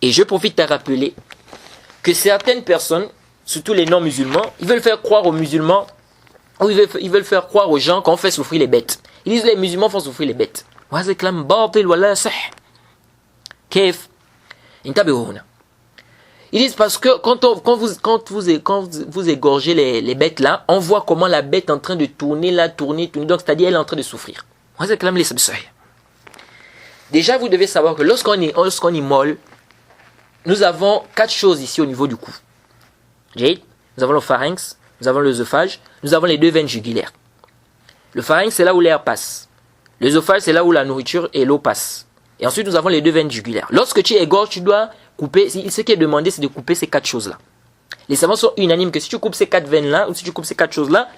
Et je profite à rappeler que certaines personnes, surtout les non-musulmans, ils veulent faire croire aux musulmans, ou ils veulent faire croire aux gens qu'on fait souffrir les bêtes. Ils disent les musulmans font souffrir les bêtes. Ils disent parce que quand vous égorgez les bêtes là, on voit comment la bête est en train de tourner, donc c'est-à-dire elle est en train de souffrir. Déjà, vous devez savoir que lorsqu'on immole, nous avons 4 choses ici au niveau du cou. Nous avons le pharynx, nous avons l'œsophage, nous avons les 2 veines jugulaires. Le pharynx, c'est là où l'air passe. L'œsophage, c'est là où la nourriture et l'eau passent. Et ensuite, nous avons les 2 veines jugulaires. Lorsque tu égorges, tu dois couper. Ce qui est demandé, c'est de couper ces 4 choses-là. Les savants sont unanimes que si tu coupes ces 4 veines-là, ou si tu coupes ces 4 choses-là,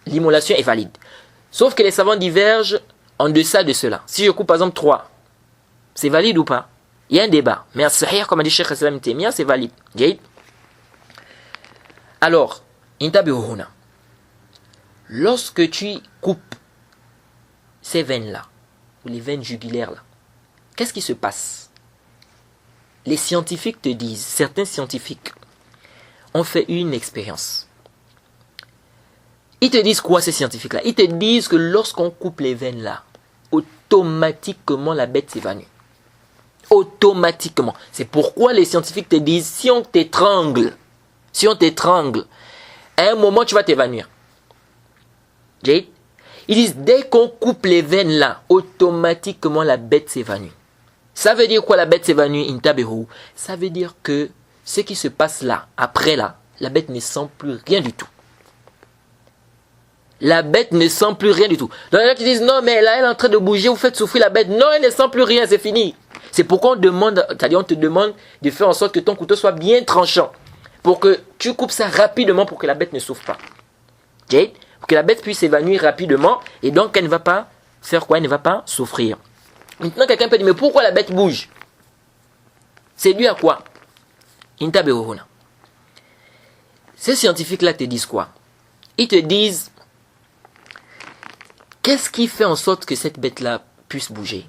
l'immolation est valide. Sauf que les savants divergent en deçà de cela. Si je coupe par exemple 3, c'est valide ou pas? Il y a un débat. Mais à Sahih, comme a dit Cheikh Islam Temia, c'est valide. Alors, lorsque tu coupes ces veines-là, ou les veines jugulaires-là, qu'est-ce qui se passe? Les scientifiques te disent, certains scientifiques ont fait une expérience. Ils te disent quoi ces scientifiques-là? Ils te disent que lorsqu'on coupe les veines-là, automatiquement la bête s'évanouit. Automatiquement. C'est pourquoi les scientifiques te disent, si on t'étrangle, à un moment tu vas t'évanouir. Ils disent, dès qu'on coupe les veines là, automatiquement la bête s'évanouit. Ça veut dire quoi la bête s'évanouit? Ça veut dire que ce qui se passe là, après là, la bête ne sent plus rien du tout. La bête ne sent plus rien du tout. Donc il y en a qui disent, non mais là elle est en train de bouger, vous faites souffrir la bête. Non, elle ne sent plus rien, c'est fini. C'est pourquoi on te demande de faire en sorte que ton couteau soit bien tranchant. Pour que tu coupes ça rapidement pour que la bête ne souffre pas. Pour que la bête puisse s'évanouir rapidement et donc elle ne va pas faire quoi? Elle ne va pas souffrir. Maintenant quelqu'un peut dire, mais pourquoi la bête bouge? C'est dû à quoi? Ces scientifiques-là te disent quoi? Ils te disent, qu'est-ce qui fait en sorte que cette bête-là puisse bouger?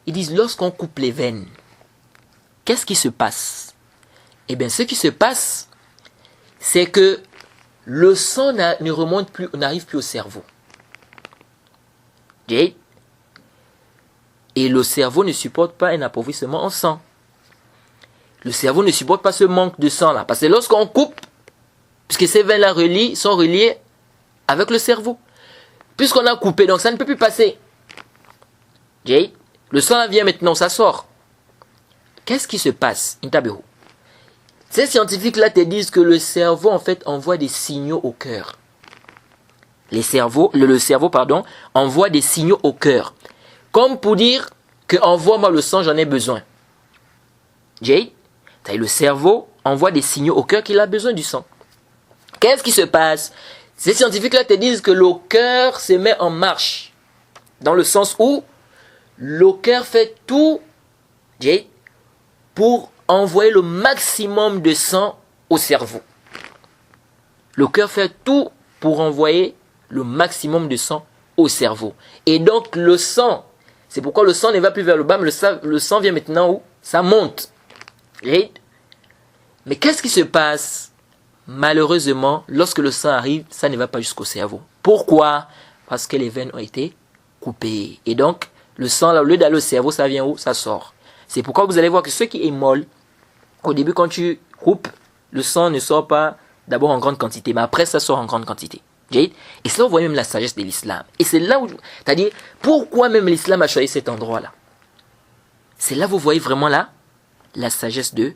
Ils disent, lorsqu'on coupe les veines, qu'est-ce qui se passe? Eh bien, ce qui se passe, c'est que le sang ne remonte plus, n'arrive plus au cerveau. Et le cerveau ne supporte pas un appauvrissement en sang. Le cerveau ne supporte pas ce manque de sang-là. Parce que lorsqu'on coupe, puisque ces veines-là sont reliées avec le cerveau. Puisqu'on a coupé, donc ça ne peut plus passer. Le sang vient maintenant, ça sort. Qu'est-ce qui se passe? Ces scientifiques-là te disent que le cerveau, en fait, envoie des signaux au cœur. Le cerveau, envoie des signaux au cœur. Comme pour dire que envoie-moi le sang, j'en ai besoin. Le cerveau envoie des signaux au cœur qu'il a besoin du sang. Qu'est-ce qui se passe? Ces scientifiques-là te disent que le cœur se met en marche. Dans le sens où le cœur fait tout pour envoyer le maximum de sang au cerveau. Le cœur fait tout pour envoyer le maximum de sang au cerveau. Et donc le sang, c'est pourquoi le sang ne va plus vers le bas, mais le sang vient maintenant où? Ça monte. Mais qu'est-ce qui se passe? Malheureusement, lorsque le sang arrive, ça ne va pas jusqu'au cerveau. Pourquoi? Parce que les veines ont été coupées. Et donc, le sang, là, au lieu d'aller au cerveau, ça vient où? Ça sort. C'est pourquoi vous allez voir que ceux qui émolent, au début, quand tu coupes, le sang ne sort pas d'abord en grande quantité, mais après, ça sort en grande quantité. Et c'est là où vous voyez même la sagesse de l'islam. Et c'est là où, c'est-à-dire, pourquoi même l'islam a choisi cet endroit-là? C'est là où vous voyez vraiment là, la sagesse de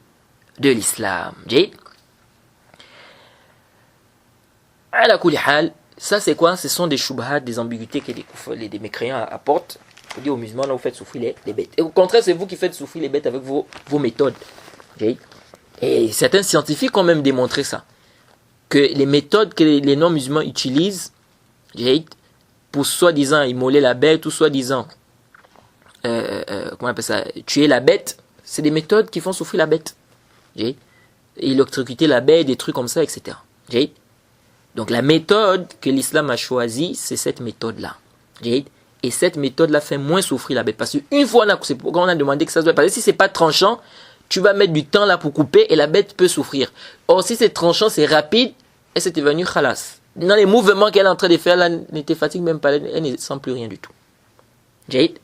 l'islam. Ça c'est quoi? Ce sont des shubhat, des ambiguïtés que les mécréants apportent pour dire aux musulmans, là vous faites souffrir les bêtes. Et au contraire, c'est vous qui faites souffrir les bêtes avec vos méthodes. Et certains scientifiques ont même démontré ça. Que les méthodes que les non-musulmans utilisent pour soi-disant immoler la bête ou soi-disant comment on appelle ça, tuer la bête, c'est des méthodes qui font souffrir la bête. Électrocuter la bête, des trucs comme ça, etc. Donc la méthode que l'islam a choisie, c'est cette méthode-là. Et cette méthode-là fait moins souffrir la bête. Parce qu'une fois, c'est pourquoi on a demandé que ça soit... Parce que si c'est pas tranchant, tu vas mettre du temps là pour couper et la bête peut souffrir. Or, si c'est tranchant, c'est rapide, et c'est devenu khalas. Dans les mouvements qu'elle est en train de faire, là, ne te fatigue même pas, elle ne sent plus rien du tout. Jade?